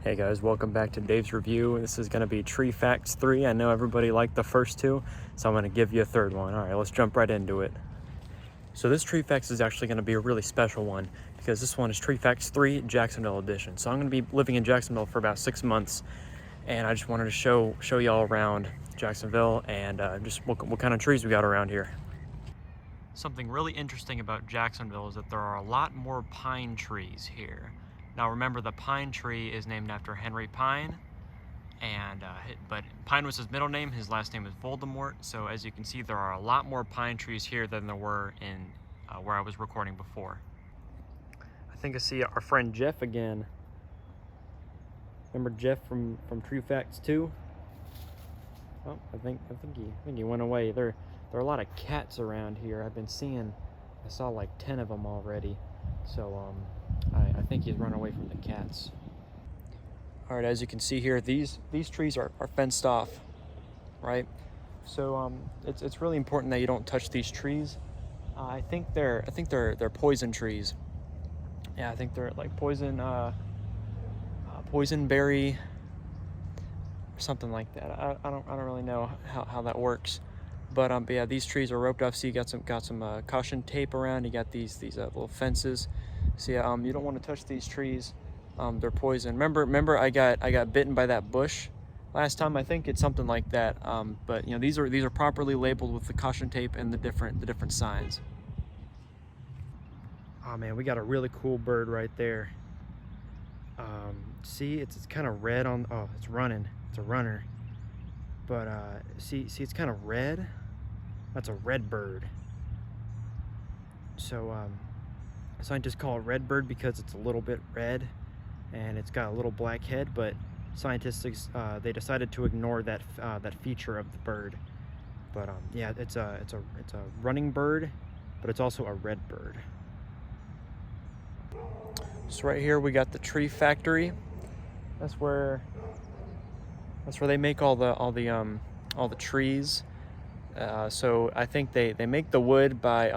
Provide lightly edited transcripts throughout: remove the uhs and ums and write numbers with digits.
Hey guys, welcome back to Dave's Review. This is going to be Tree Facts 3. I know everybody liked the first two, so I'm going to give you a third one. All right, let's jump right into it. So this Tree Facts is actually going to be a really special one because this one is Tree Facts 3 Jacksonville edition. So I'm going to be living in Jacksonville for about 6 months, and I just wanted to show y'all around Jacksonville and just what kind of trees we got around here. Something really interesting about Jacksonville is that there are a lot more pine trees here. Now remember, the pine tree is named after Henry Pine, but Pine was his middle name. His last name is Voldemort. So as you can see, there are a lot more pine trees here than there were in where I was recording before. I think I see our friend Jeff again. Remember Jeff from Tree Facts 2? Oh, I think he went away. There are a lot of cats around here. I saw like 10 of them already. So I think he's run away from the cats. All right, as you can see here, these trees are fenced off, right? So it's really important that you don't touch these trees. I think they're poison trees. Yeah, I think they're like poison berry or something like that. I don't really know how that works. But yeah, these trees are roped off. So you got some caution tape around. You got these little fences. So yeah, you don't want to touch these trees. They're poison. Remember, I got bitten by that bush last time. I think it's something like that. But you know, these are properly labeled with the caution tape and the different signs. Oh man, we got a really cool bird right there. See, it's kind of red on. Oh, it's running. It's a runner. But see, it's kind of red. That's a red bird. So scientists call it red bird because it's a little bit red and it's got a little black head, but scientists they decided to ignore that feature of the bird. But yeah, it's a running bird, but it's also a red bird. So right here we got the tree factory. That's where they make all the trees. So I think they make the wood by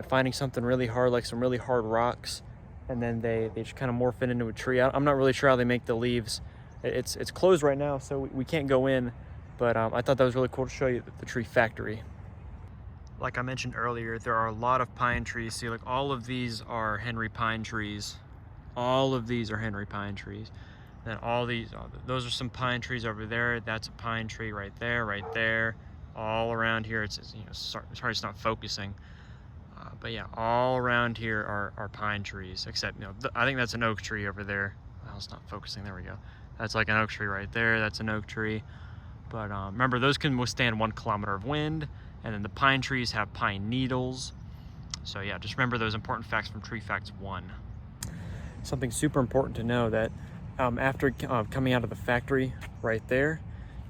finding something really hard, like some really hard rocks, and then they just kind of morph it into a tree. I'm not really sure how they make the leaves. It's closed right now, so we can't go in, but I thought that was really cool to show you the tree factory. Like I mentioned earlier, there are a lot of pine trees. See, like all of these are Henry pine trees. All of these are Henry pine trees. Then all these, those are some pine trees over there. That's a pine tree right there. All around here, it's sorry it's not focusing. But yeah, all around here are pine trees, except I think that's an oak tree over there. Well, it's not focusing. There we go. That's like an oak tree right there. That's an oak tree. But remember, those can withstand 1 kilometer of wind, and then the pine trees have pine needles. So yeah, just remember those important facts from Tree Facts 1. Something super important to know that after coming out of the factory right there,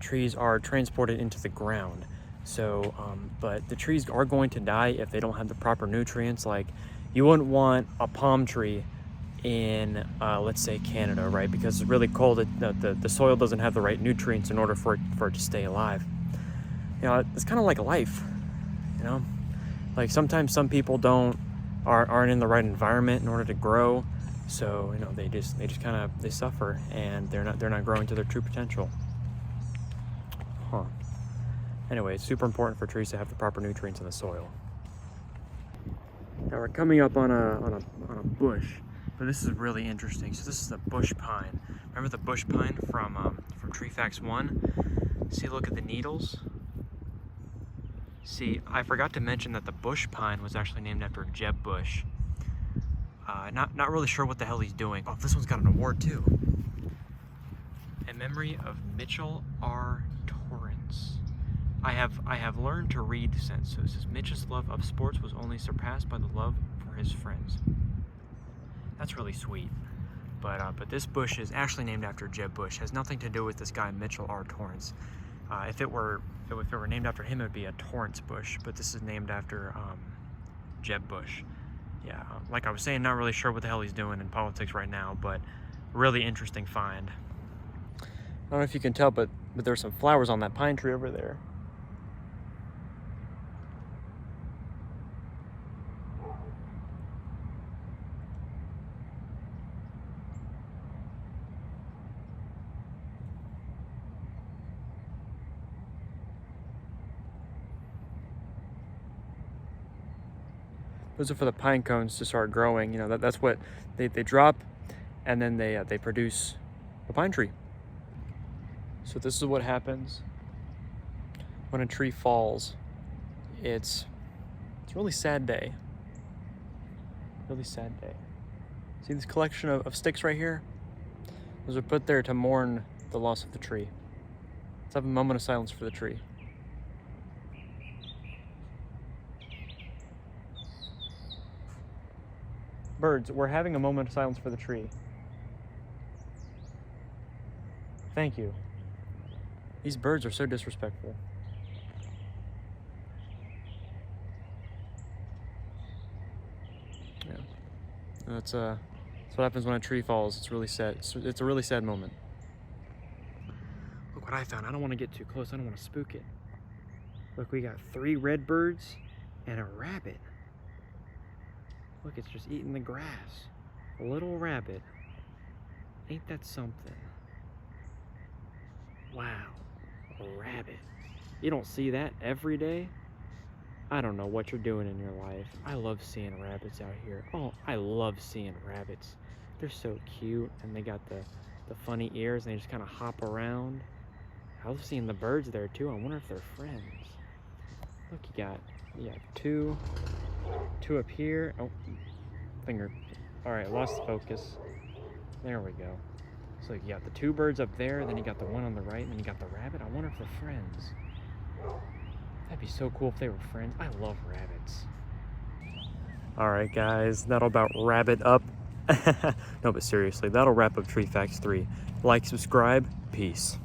trees are transported into the ground. So, but the trees are going to die if they don't have the proper nutrients. Like, you wouldn't want a palm tree in, let's say, Canada, right? Because it's really cold. The soil doesn't have the right nutrients in order for it to stay alive. It's kind of like life, Like sometimes some people aren't in the right environment in order to grow. So they just kind of suffer, and they're not growing to their true potential. Anyway, it's super important for trees to have the proper nutrients in the soil. Now we're coming up on a bush, but this is really interesting. So this is the bush pine. Remember the bush pine from Tree Facts 1? See, look at the needles. See, I forgot to mention that the bush pine was actually named after Jeb Bush. Not really sure what the hell he's doing. Oh, this one's got an award too. In memory of Mitchell R. Torrance. I have learned to read since. So this is Mitch's love of sports was only surpassed by the love for his friends. That's really sweet. But this bush is actually named after Jeb Bush. It has nothing to do with this guy Mitchell R. Torrance. If it were named after him, it would be a Torrance bush. But this is named after Jeb Bush. Yeah, like I was saying, not really sure what the hell he's doing in politics right now, but really interesting find. I don't know if you can tell, but there's some flowers on that pine tree over there. Those are for the pine cones to start growing. You know, that's what they drop, and then they produce a pine tree. So this is what happens when a tree falls. It's a really sad day. Really sad day. See this collection of sticks right here? Those are put there to mourn the loss of the tree. Let's have a moment of silence for the tree. Birds, we're having a moment of silence for the tree. Thank you. These birds are so disrespectful. Yeah. That's what happens when a tree falls. It's really sad. It's a really sad moment. Look what I found. I don't want to get too close. I don't want to spook it. Look, we got 3 red birds and a rabbit. Look, it's just eating the grass. A little rabbit. Ain't that something? Wow, a rabbit. You don't see that every day? I don't know what you're doing in your life. I love seeing rabbits out here. Oh, I love seeing rabbits. They're so cute, and they got the funny ears, and they just kind of hop around. I love seeing the birds there too. I wonder if they're friends. Look, you got two up here. Oh, finger. All right, lost the focus. There we go. So you got the 2 birds up there, then you got the one on the right, and then you got the rabbit. I wonder if they're friends. That'd be so cool if they were friends. I love rabbits. All right, guys, that'll about wrap it up. No, but seriously, that'll wrap up Tree Facts 3. Like, subscribe, peace.